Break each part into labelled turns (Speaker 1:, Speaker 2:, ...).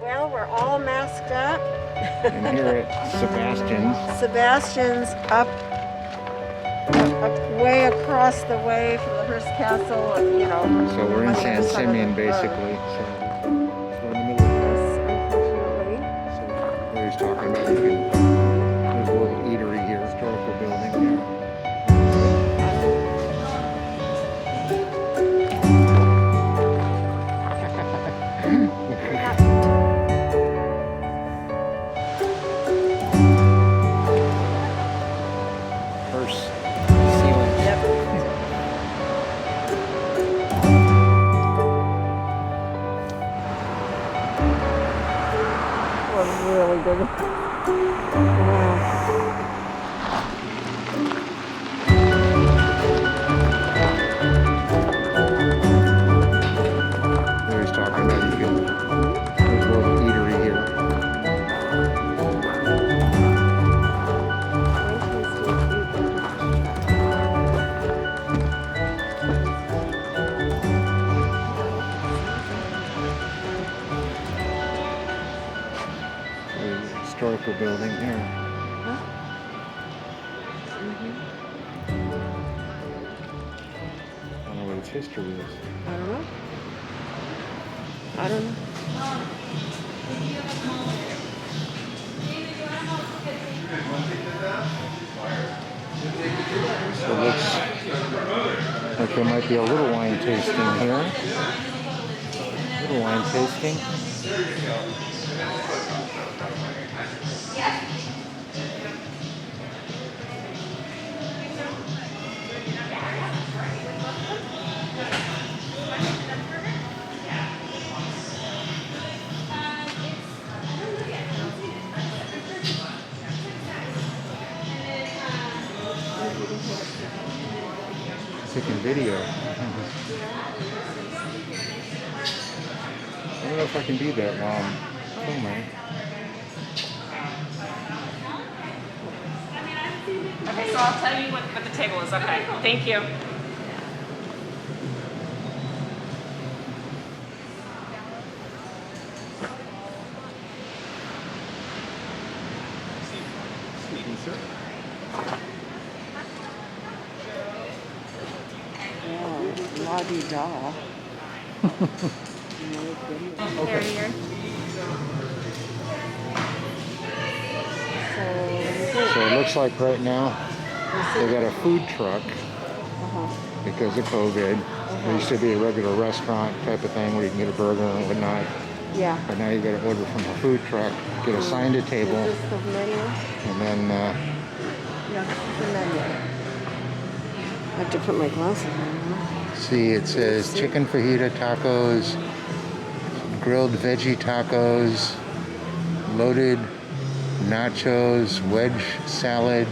Speaker 1: Well, we're all masked up.
Speaker 2: And here at Sebastian's.
Speaker 1: Sebastian's up way across the way from the Hearst Castle, you know.
Speaker 2: So we're in
Speaker 1: on the
Speaker 2: San
Speaker 1: other side of the
Speaker 2: Simeon
Speaker 1: road.
Speaker 2: basically. So we're in the middle of
Speaker 1: Yes, unfortunately.
Speaker 2: So there he's talking about there's a little eatery here, historical building here. Hearst ceiling.
Speaker 1: Yep. Was really good. Wow.
Speaker 2: There he's talking about there's a little eatery here. There's a historical building here. I don't know what its history is.
Speaker 1: I don't know. I don't know.
Speaker 2: So it looks like there might be a little wine tasting here. Little wine tasting. Taking video. I don't know if I can do that while I'm filming.
Speaker 3: Okay, so I'll tell you what the table is. Okay, thank you.
Speaker 1: Oh, la-di-da.
Speaker 2: Okay. So it looks like right now they got a food truck because of COVID. There used to be a regular restaurant type of thing where you can get a burger and whatnot.
Speaker 1: Yeah.
Speaker 2: But now you got to order from a food truck, get assigned a table,
Speaker 1: Is this the menu?
Speaker 2: and then
Speaker 1: Yeah, the menu. I have to put my glasses on.
Speaker 2: see it says chicken fajita tacos, grilled veggie tacos, loaded nachos, wedge salad,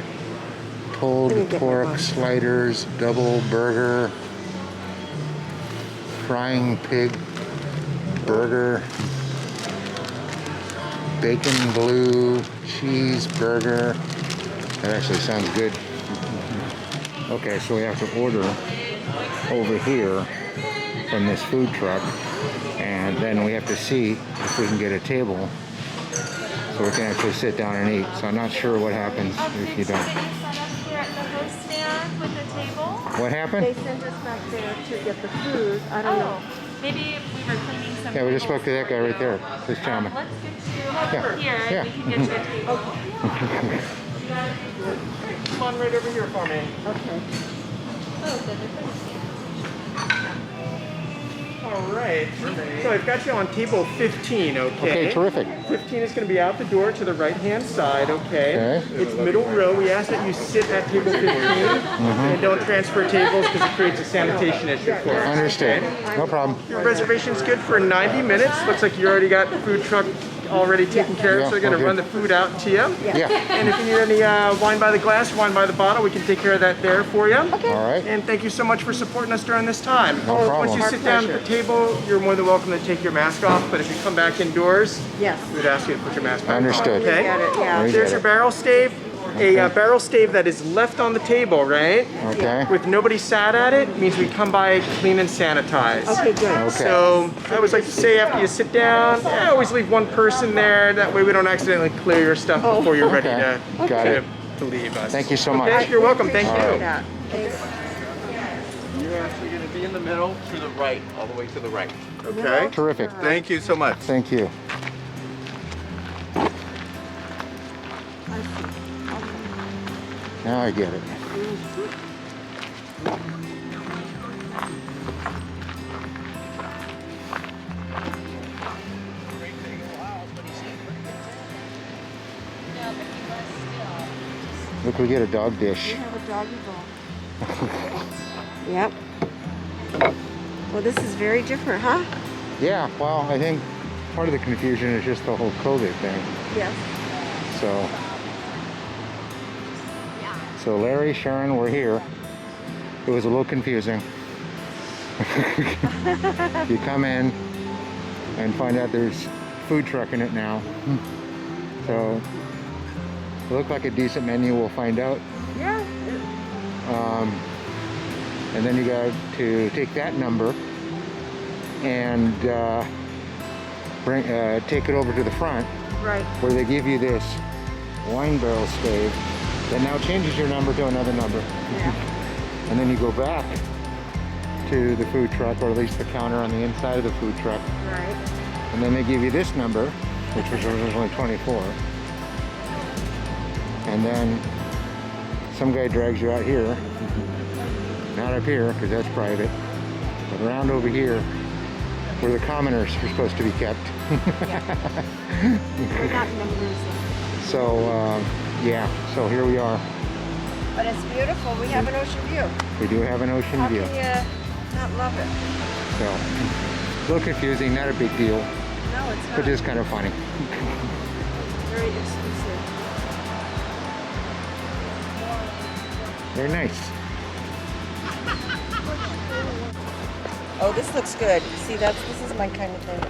Speaker 2: pulled pork sliders, double burger, frying pig burger, bacon blue cheeseburger. That actually sounds good. Okay, so we have to order over here from this food truck, and then we have to see if we can get a table so we can actually sit down and eat. So I'm not sure what happens if you don't. What happened?
Speaker 1: They sent us back there to get the food. I don't know.
Speaker 3: Maybe we were cleaning some.
Speaker 2: Yeah, we just spoke to that guy right there, this gentleman.
Speaker 3: Let's get you here.
Speaker 2: Yeah.
Speaker 3: We can get you a table.
Speaker 4: Come on right over here for me.
Speaker 1: Okay.
Speaker 4: All right. So I've got you on table 15, okay?
Speaker 2: Okay, terrific.
Speaker 4: 15 is going to be out the door to the right-hand side, okay?
Speaker 2: Okay.
Speaker 4: It's middle row. We ask that you sit at table 15 and don't transfer tables because it creates a sanitation issue for us.
Speaker 2: Understood.
Speaker 4: okay?
Speaker 2: No problem.
Speaker 4: Your reservation's good for 90 minutes. Looks like you already got the food truck already taken care of,
Speaker 2: Yeah,
Speaker 4: so we're going to
Speaker 2: okay.
Speaker 4: run the food out to you.
Speaker 2: Yeah.
Speaker 4: And if you need any wine by the glass, wine by the bottle, we can take care of that there for you.
Speaker 1: Okay.
Speaker 2: All right.
Speaker 4: And thank you so much for supporting us during this time.
Speaker 2: No problem.
Speaker 4: Once you
Speaker 1: Our
Speaker 4: sit down at
Speaker 1: pleasure.
Speaker 4: the table, you're more than welcome to take your mask off, but if you come back indoors,
Speaker 1: Yes.
Speaker 4: we would ask you to put your mask back on.
Speaker 2: Understood.
Speaker 4: Okay?
Speaker 1: Got it, yeah.
Speaker 2: We
Speaker 4: There's
Speaker 2: get
Speaker 4: your
Speaker 2: it.
Speaker 4: barrel stave. A barrel stave that is left on the table, right?
Speaker 2: Okay.
Speaker 4: With nobody sat at it, means we come by, clean and sanitize.
Speaker 1: Okay, good.
Speaker 2: Okay.
Speaker 4: So I always like to say after you sit down, always leave one person there. That way we don't accidentally clear your stuff before you're ready
Speaker 2: Okay.
Speaker 4: to,
Speaker 2: Got
Speaker 4: to,
Speaker 2: it.
Speaker 4: to leave us.
Speaker 2: Thank you so much.
Speaker 4: Okay, you're welcome. Thank
Speaker 1: Appreciate
Speaker 4: you.
Speaker 1: that. Thanks.
Speaker 5: You're actually going to be in the middle, to the right, all the way to the right.
Speaker 4: Okay.
Speaker 2: Terrific.
Speaker 5: Thank you so much.
Speaker 2: Thank you. Now I get it. Look, we get a dog
Speaker 1: We
Speaker 2: dish.
Speaker 1: have a doggy bowl. Yep. Well, this is very different, huh?
Speaker 2: Yeah, well, I think part of the confusion is just the whole COVID thing.
Speaker 1: Yes.
Speaker 2: So Larry, Sharon, we're here. It was a little confusing. You come in and find out there's food truck in it now. So it looked like a decent menu, we'll find out.
Speaker 1: Yeah.
Speaker 2: And then you got to take that number and take it over to the front
Speaker 1: Right.
Speaker 2: where they give you this wine barrel stave that now changes your number to another number.
Speaker 1: Yeah.
Speaker 2: And then you go back to the food truck, or at least the counter on the inside of the food truck,
Speaker 1: Right.
Speaker 2: and then they give you this number, which was originally 24. And then some guy drags you out here, not up here because that's private, but around over here where the commoners are supposed to be kept.
Speaker 1: We're not numbers.
Speaker 2: So yeah, so here we are.
Speaker 1: But it's beautiful. We have an ocean view.
Speaker 2: We do have an ocean
Speaker 1: How
Speaker 2: view.
Speaker 1: can you not love it?
Speaker 2: So a little confusing, not a big deal,
Speaker 1: No, it's not.
Speaker 2: but just kind of funny.
Speaker 1: Very exclusive.
Speaker 2: Very nice.
Speaker 1: Oh, this looks good. See, this is my kind of thing.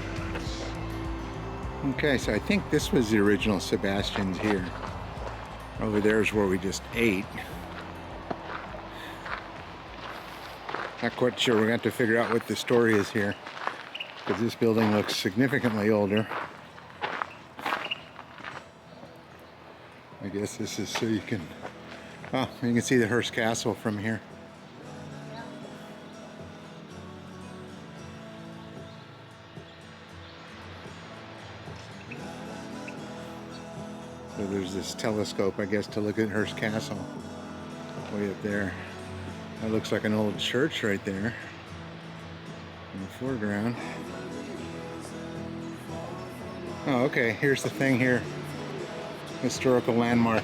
Speaker 2: Okay, so I think this was the original Sebastian's here. Over there is where we just ate. Not quite sure. We're going to have to figure out what the story is here, because this building looks significantly older. I guess this is so you can, oh, you can see the Hearst Castle from here. So there's this telescope, I guess, to look at Hearst Castle way up there. That looks like an old church right there in the foreground. Oh, okay, here's the thing here. Historical landmark.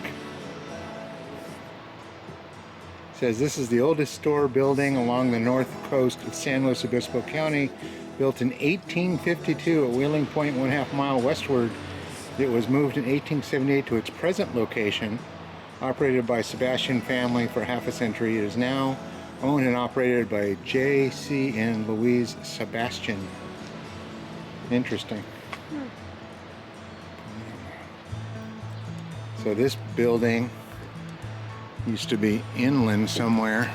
Speaker 2: It says this is the oldest store building along the north coast of San Luis Obispo County, built in 1852 at Wheeling Point, 1/2 mile westward. It was moved in 1878 to its present location, operated by Sebastian family for half a century. It is now owned and operated by J.C. and Louise Sebastian. Interesting. So this building used to be inland somewhere,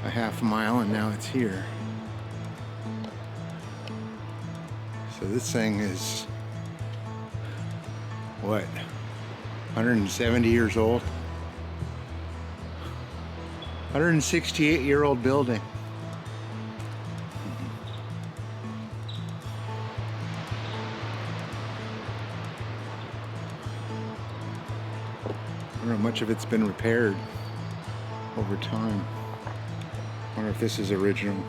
Speaker 2: a half mile, and now it's here. So this thing is, what, 170 years old? 168-year-old building. I don't know, much of it's been repaired over time. I wonder if this is original.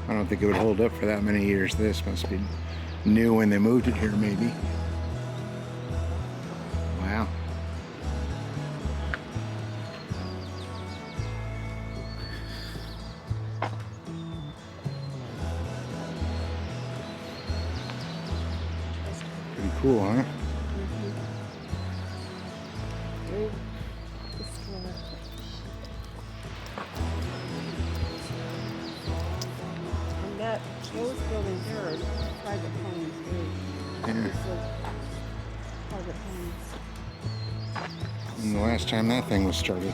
Speaker 2: I don't think it would hold up for that many years. This must be new when they moved it here, maybe. Wow. Pretty cool, huh?
Speaker 1: And that, those buildings there are private homes.
Speaker 2: Yeah.
Speaker 1: Private homes.
Speaker 2: the last time that thing was started.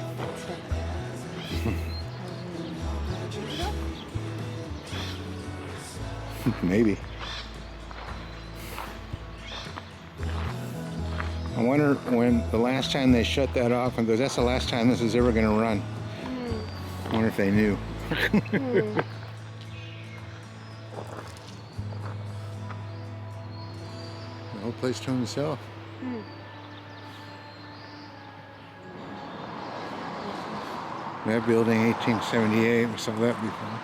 Speaker 2: Maybe. I wonder when the last time they shut that off and goes, that's the last time this is ever going to run. I wonder if they knew. The whole place to himself. That building, 1878, we saw that before.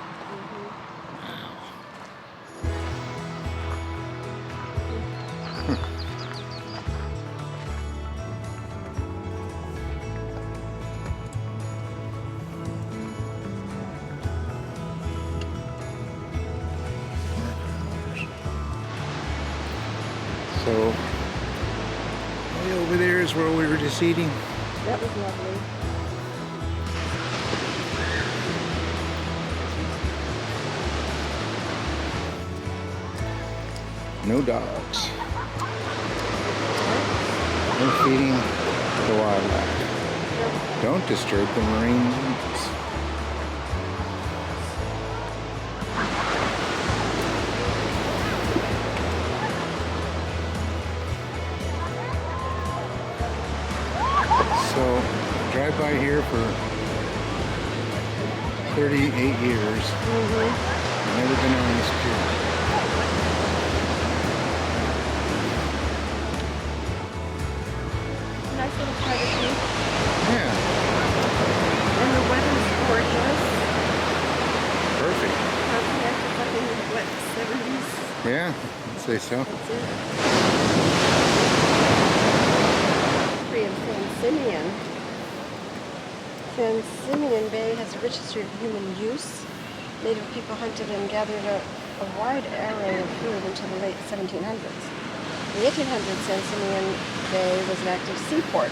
Speaker 2: So, way over there is where we were just eating.
Speaker 1: That was lovely.
Speaker 2: No dogs. No feeding the wildlife. Don't disturb the marine mammals. So, drive by here for 38 years. I've never been on this pier.
Speaker 1: Nice little privacy.
Speaker 2: Yeah,
Speaker 1: And the weather's gorgeous.
Speaker 2: perfect.
Speaker 1: Probably after fucking, what, 70s?
Speaker 2: Yeah, I'd say so.
Speaker 1: That's it. Free in San Simeon. San Simeon Bay has a rich history of human use. Native people hunted and gathered a wide array of food until the late 1700s. In the 1800s, San Simeon Bay was an active seaport,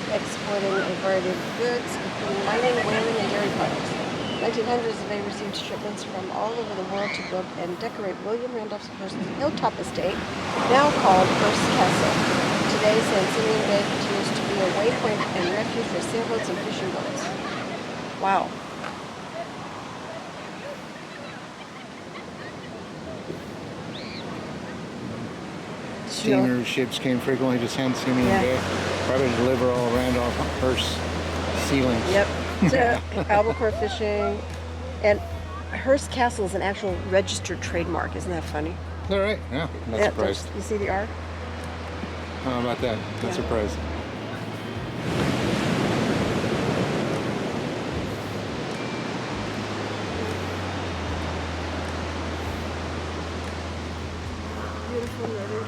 Speaker 1: exporting a variety of goods, including mining, whaling, and dairy products. In the 1900s, the bay received shipments from all over the world to build and decorate William Randolph Hearst's hilltop estate, now called Hearst Castle. Today, San Simeon Bay continues to be a waypoint and refuge for sailboats and fishing boats. Wow.
Speaker 2: Steamer ships came frequently to San Simeon
Speaker 1: Yeah.
Speaker 2: Bay, probably to deliver all Randolph Hearst ceilings.
Speaker 1: Yep. So, albacore fishing. And Hearst Castle is an actual registered trademark. Isn't that funny?
Speaker 2: Is that right? Yeah, I'm not
Speaker 1: Yeah,
Speaker 2: surprised.
Speaker 1: You see the R?
Speaker 2: How about that? Not surprised.
Speaker 1: Beautiful river.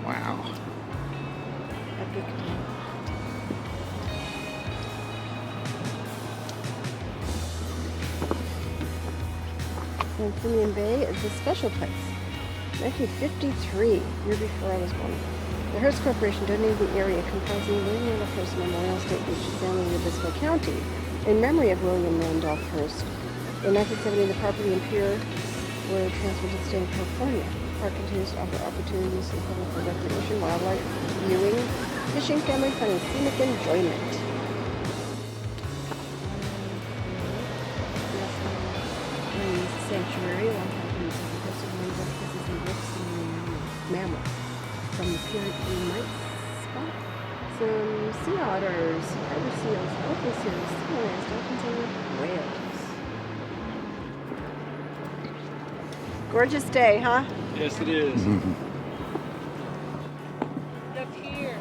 Speaker 2: Wow.
Speaker 1: Epic. San Simeon Bay is a special place. 1953, year before I was born. The Hearst Corporation donated the area comprising William Randolph Hearst Memorial State Beach to San Luis Obispo County in memory of William Randolph Hearst. In 1970, the property and pier were transferred to the state of California. The park continues to offer opportunities to the public for recreation, wildlife, viewing, fishing, family fun, and scenic enjoyment. Sanctuary, long time places and books and mammal. From the pier, you might spot some sea otters, harbor seals, elephant seals, sailors, dolphins, and whales. Gorgeous day, huh?
Speaker 5: Yes, it is.
Speaker 6: The pier.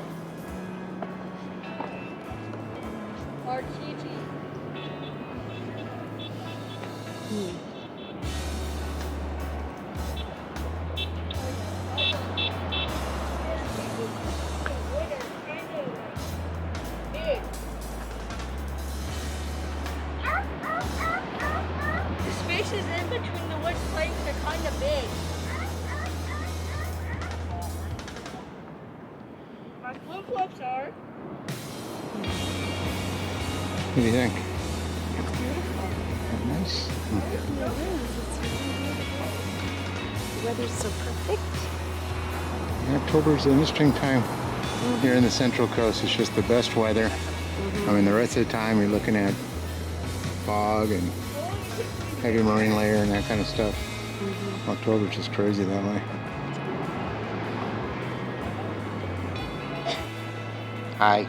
Speaker 6: Or Titi. The spaces in between the wood planks are kind of big. My flip-flops are.
Speaker 2: What do you think?
Speaker 1: It's beautiful.
Speaker 2: Nice. nice.
Speaker 1: It is. It's really beautiful. The weather's so perfect.
Speaker 2: October's an interesting time here in the Central Coast. It's just the best weather. I mean, the rest of the time you're looking at fog and heavy marine layer and that kind of stuff. October's just crazy that way. Hi.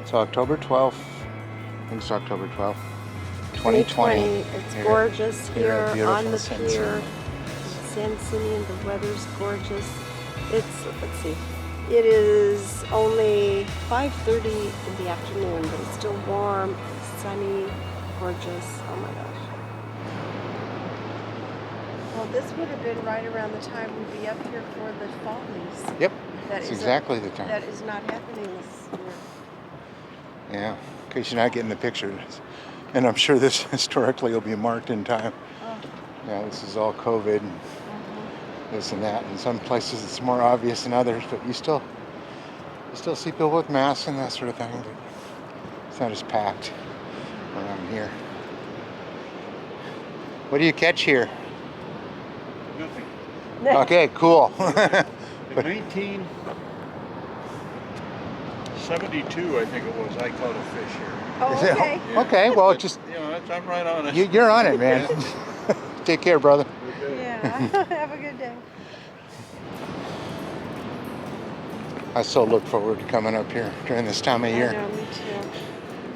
Speaker 2: It's October 12th. I think it's October 12th. 2020.
Speaker 1: It's gorgeous here
Speaker 2: beautiful
Speaker 1: on the
Speaker 2: San
Speaker 1: pier.
Speaker 2: Simeon.
Speaker 1: San Simeon, the weather's gorgeous. It's, let's see, it is only 5:30 in the afternoon, but it's still warm, sunny, gorgeous. Oh my gosh. Well, this would have been right around the time we'd be up here for the fall leaves.
Speaker 2: Yep.
Speaker 1: That
Speaker 2: That's
Speaker 1: is
Speaker 2: exactly the time.
Speaker 1: That is not happening this year.
Speaker 2: Yeah, in case you're not getting the pictures. And I'm sure this historically will be marked in time.
Speaker 1: Oh.
Speaker 2: Yeah, this is all COVID and this and that. In some places it's more obvious than others, but you still see people with masks and that sort of thing, but it's not as packed around here. What do you catch here?
Speaker 5: Nothing.
Speaker 2: Okay, cool.
Speaker 5: In 1972, I think it was, I caught a fish here.
Speaker 1: Oh,
Speaker 2: Is it-
Speaker 1: okay.
Speaker 2: Okay, well, just
Speaker 5: You know, I'm right on it.
Speaker 2: you're on it, man. Take care, brother.
Speaker 1: Yeah. Have a good day.
Speaker 2: I still look forward to coming up here during this time of
Speaker 1: I
Speaker 2: year.
Speaker 1: know, me too.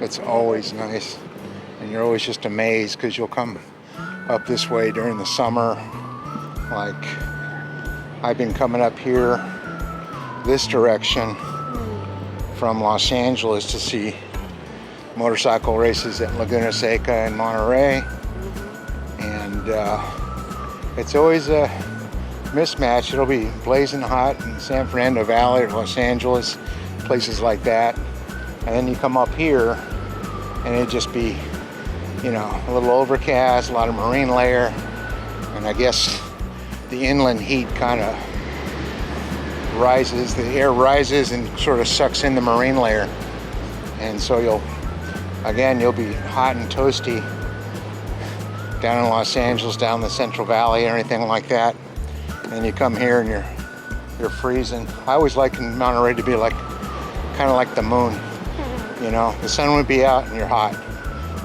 Speaker 2: It's always nice, and you're always just amazed because you'll come up this way during the summer. Like, I've been coming up here this direction from Los Angeles to see motorcycle races at Laguna Seca and Monterey, and it's always a mismatch. It'll be blazing hot in San Fernando Valley or Los Angeles, places like that, and then you come up here and it'd just be, you know, a little overcast, a lot of marine layer, and I guess the inland heat kind of rises, the air rises and sort of sucks in the marine layer, and so you'll be hot and toasty down in Los Angeles, down the Central Valley and everything like that. And you come here and you're freezing. I always like in Monterey to be like kind of like the moon, you know, the sun would be out and you're hot,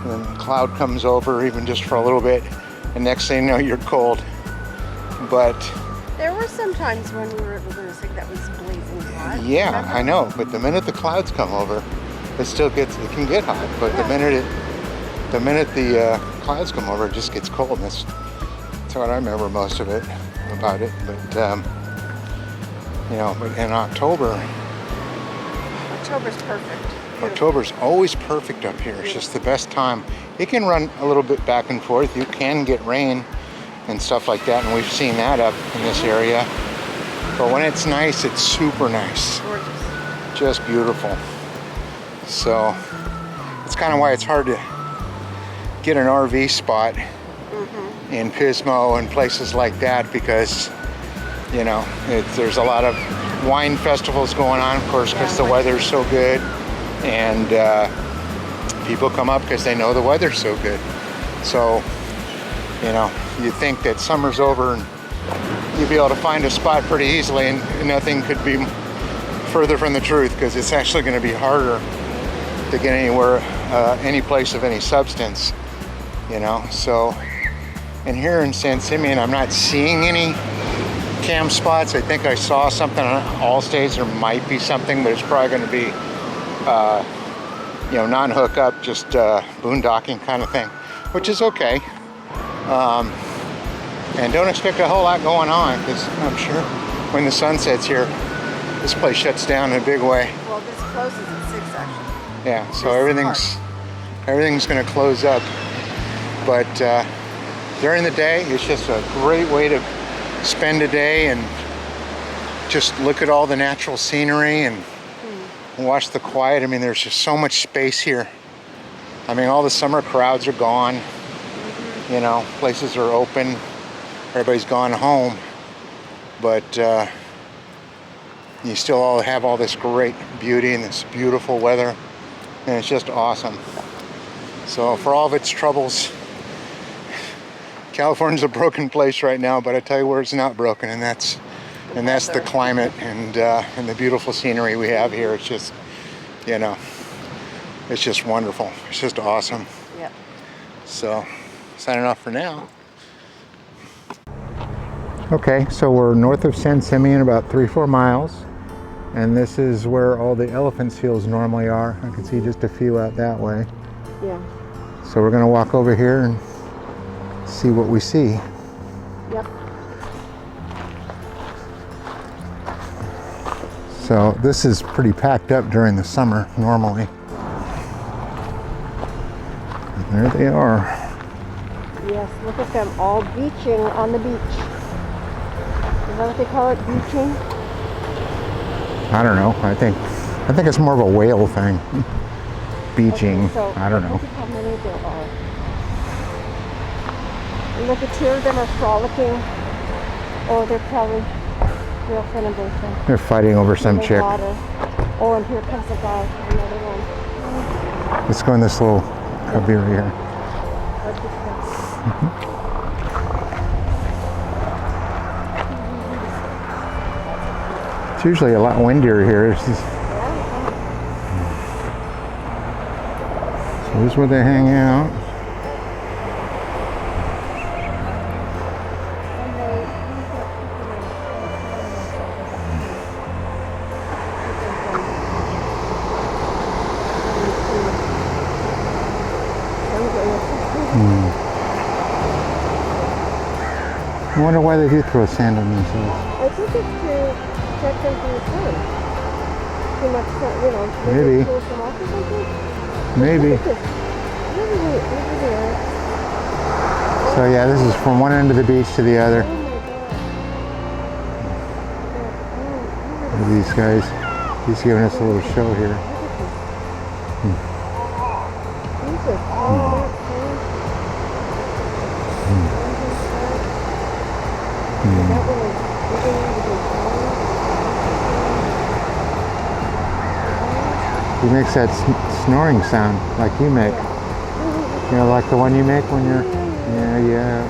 Speaker 2: and then the cloud comes over even just for a little bit, and next thing you know you're cold. But
Speaker 1: There were some times when we were at Laguna Seca that was blazing hot.
Speaker 2: yeah,
Speaker 1: Remember?
Speaker 2: I know, but the minute the clouds come over, it can get hot, but the minute the clouds come over, it just gets cold. And that's what I remember most of it about it. But you know, but in October's
Speaker 1: perfect. Beautiful.
Speaker 2: October's always perfect up here. It's just the best time. It can run a little bit back and forth. You can get rain and stuff like that, and we've seen that up in this area. But when it's nice, it's super nice.
Speaker 1: Gorgeous.
Speaker 2: Just beautiful. So it's kind of why it's hard to get an RV spot in Pismo and places like that, because you know there's a lot of wine festivals going on, of course, because the weather's so good, and people come up because they know the weather's so good. So you know, you think that summer's over and you'll be able to find a spot pretty easily, and nothing could be further from the truth, because it's actually going to be harder to get anywhere, any place of any substance, you know. So, and here in San Simeon, I'm not seeing any camp spots. I think I saw something on Allstays. There might be something, but it's probably going to be, you know, non-hookup, just boondocking kind of thing, which is okay. And don't expect a whole lot going on, because I'm sure when the sun sets here, this place shuts down in a big way.
Speaker 1: Well, this closes at 6 actually.
Speaker 2: Yeah, so everything's going to close up. But during the day, it's just a great way to spend a day and just look at all the natural scenery and watch the quiet. I mean, there's just so much space here. I mean, all the summer crowds are gone. You know, places are open. Everybody's gone home. But you still all have all this great beauty and this beautiful weather, and it's just awesome. So for all of its troubles, California's a broken place right now, but I tell you where it's not broken, and that's the climate and the beautiful scenery we have here. It's just, you know, it's just wonderful. It's just awesome.
Speaker 1: Yep.
Speaker 2: So, signing off for now. Okay, so we're north of San Simeon, about 3-4 miles. And this is where all the elephant seals normally are. I can see just a few out that way.
Speaker 1: Yeah.
Speaker 2: So we're gonna walk over here and see what we see.
Speaker 1: Yep.
Speaker 2: So this is pretty packed up during the summer normally. And there they are.
Speaker 1: Yes, look at them all beaching on the beach. Is that what they call it, beaching?
Speaker 2: I don't know. I think it's more of a whale thing. Beaching.
Speaker 1: Okay, so
Speaker 2: I don't know.
Speaker 1: look at how many there are. And look at 2 of them are frolicking. Oh, they're probably girlfriend and boyfriend.
Speaker 2: They're fighting over some
Speaker 1: In the
Speaker 2: chick.
Speaker 1: water. Oh, and here comes a guy. Another one.
Speaker 2: Let's go in this little cubby right here. It's usually a lot windier here. So this is where they hang out. I wonder why they do throw sand on themselves.
Speaker 1: I think it's to protect them from the sun. Too much sun, you know.
Speaker 2: Maybe.
Speaker 1: Close them off or something.
Speaker 2: Maybe.
Speaker 1: Look at this. Over there.
Speaker 2: So yeah, this is from one end of the beach to the other.
Speaker 1: Oh my God.
Speaker 2: Look at these guys. He's giving us a little show here.
Speaker 1: Jesus. Oh,
Speaker 2: He makes that snoring sound like you make. You know, like the one you make when you're, yeah.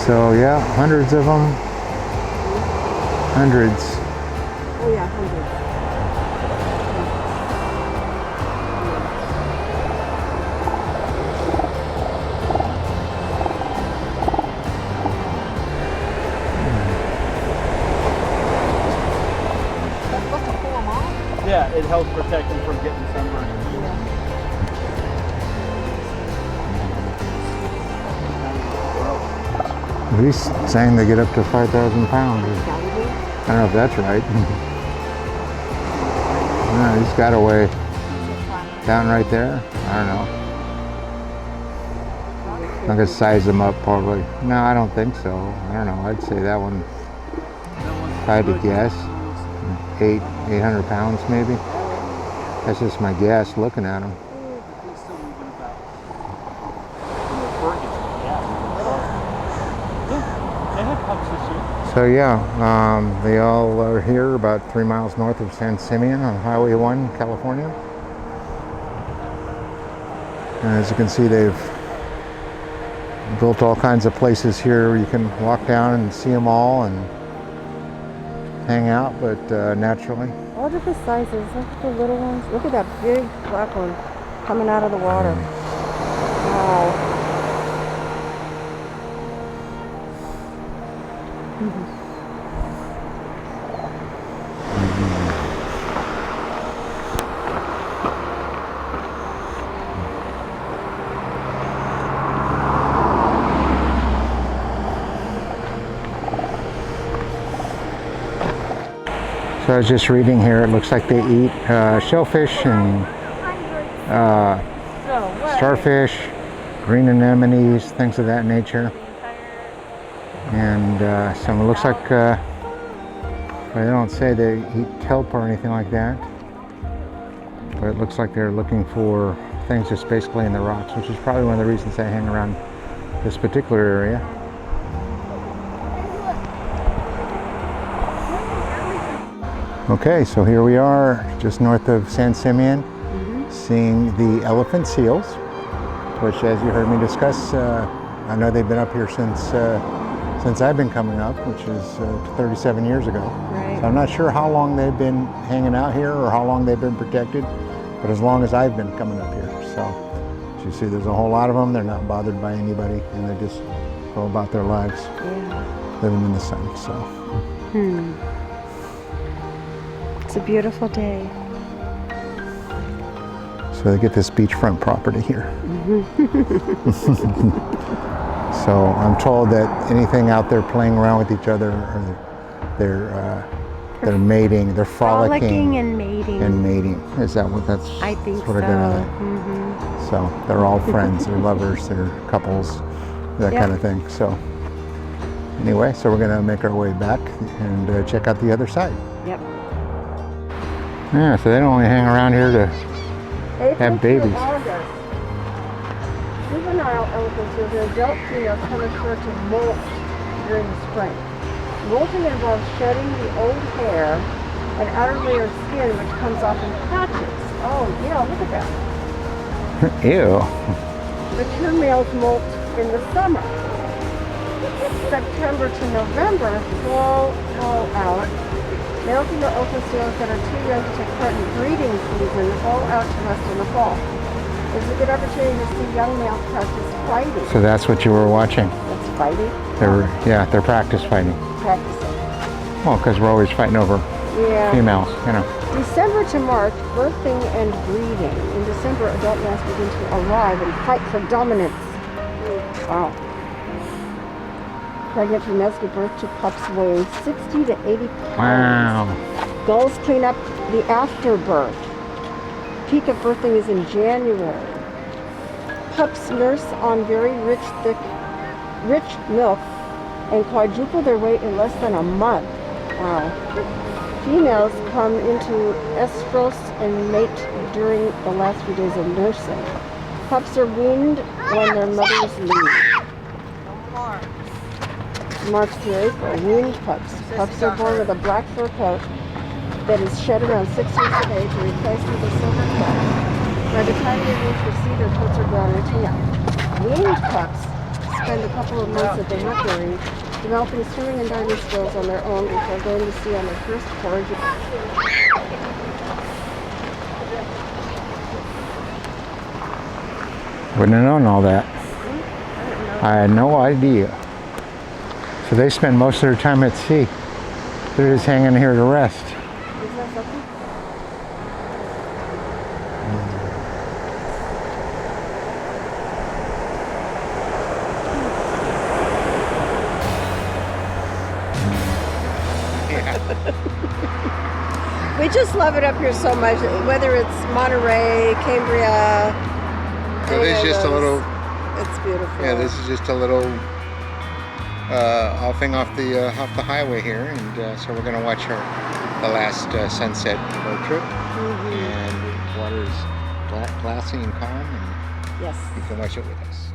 Speaker 2: So yeah, hundreds of them. Hundreds.
Speaker 1: Oh yeah, hundreds.
Speaker 4: Yeah, it helps protect them from getting sunburned.
Speaker 2: He's saying they get up to 5,000 pounds. I don't know if that's right. No, he's got a way down right there. I don't know. I'm gonna size them up probably. No, I don't think so. I don't know. I'd say that one, if I had to guess, 800 pounds maybe. That's just my guess looking at them. So yeah, they all are here about 3 miles north of San Simeon on Highway 1, California. And as you can see, they've built all kinds of places here where you can walk down and see them all and hang out, but naturally.
Speaker 1: All different sizes. Look at the little ones. Look at that big black one coming out of the water. Wow.
Speaker 2: So I was just reading here, it looks like they eat shellfish and starfish, green anemones, things of that nature. And so it looks like, but they don't say they eat kelp or anything like that. But it looks like they're looking for things just basically in the rocks, which is probably one of the reasons I hang around this particular area. Okay, so here we are just north of San Simeon, seeing the elephant seals, which, as you heard me discuss, I know they've been up here since I've been coming up, which is 37 years ago.
Speaker 1: Right.
Speaker 2: So I'm not sure how long they've been hanging out here or how long they've been protected, but as long as I've been coming up here. So as you see, there's a whole lot of them. They're not bothered by anybody, and they just go about their lives, living in the sun. So.
Speaker 1: It's a beautiful day.
Speaker 2: So they get this beachfront property here. So I'm told that anything out there playing around with each other, or they're mating, they're frolicking
Speaker 1: and mating.
Speaker 2: and mating. Is that what that's?
Speaker 1: I think
Speaker 2: that's what
Speaker 1: so.
Speaker 2: So they're all friends, they're lovers, they're couples, that kind of thing. So anyway, so we're gonna make our way back and check out the other side.
Speaker 1: Yep.
Speaker 2: Yeah, so they don't only hang around here to have babies.
Speaker 1: Juvenile elephants with their adult females come ashore to molt during the spring. Molting involves shedding the old hair and outer layer of skin, which comes off in patches. Oh, yeah, look at that.
Speaker 2: Ew.
Speaker 1: Mature males molt in the summer. September to November, fall out. Male female elephant seals that are too young to take part in breeding season fall out to rest in the fall. It's a good opportunity to see young males practice fighting.
Speaker 2: So that's what you were watching.
Speaker 1: That's fighting?
Speaker 2: They're practice fighting.
Speaker 1: Practicing.
Speaker 2: Well, because we're always fighting over females, you know.
Speaker 1: December to March, birthing and breeding. In December, adult males begin to arrive and fight for dominance. Wow. Pregnant females give birth to pups weighing 60 to 80 pounds.
Speaker 2: Wow.
Speaker 1: Gulls clean up the afterbirth. Peak of birthing is in January. Pups nurse on very rich milk and quadruple their weight in less than a month. Wow. Females come into estrus and mate during the last few days of nursing. Pups are weaned when their mothers leave. March through April, weaned pups. Pups are born with a black fur coat that is shed around 6 weeks of age and replaced with a silver coat. By the time they reach the sea, their coats are brown and tan. Weaned pups spend a couple of months at the rookery developing swimming and diving skills on their own before going to sea on their first foraging.
Speaker 2: Wouldn't have known all that. I had no idea. So they spend most of their time at sea. They're just hanging here to rest.
Speaker 1: Is that something? We just love it up here so much, whether it's Monterey, Cambria.
Speaker 2: So this is just a little,
Speaker 1: It's beautiful.
Speaker 2: yeah, this is just a little offing off the highway here, and so we're going to watch the last sunset of our trip, and the water is glassy and calm, and
Speaker 1: Yes.
Speaker 2: you can watch it with us.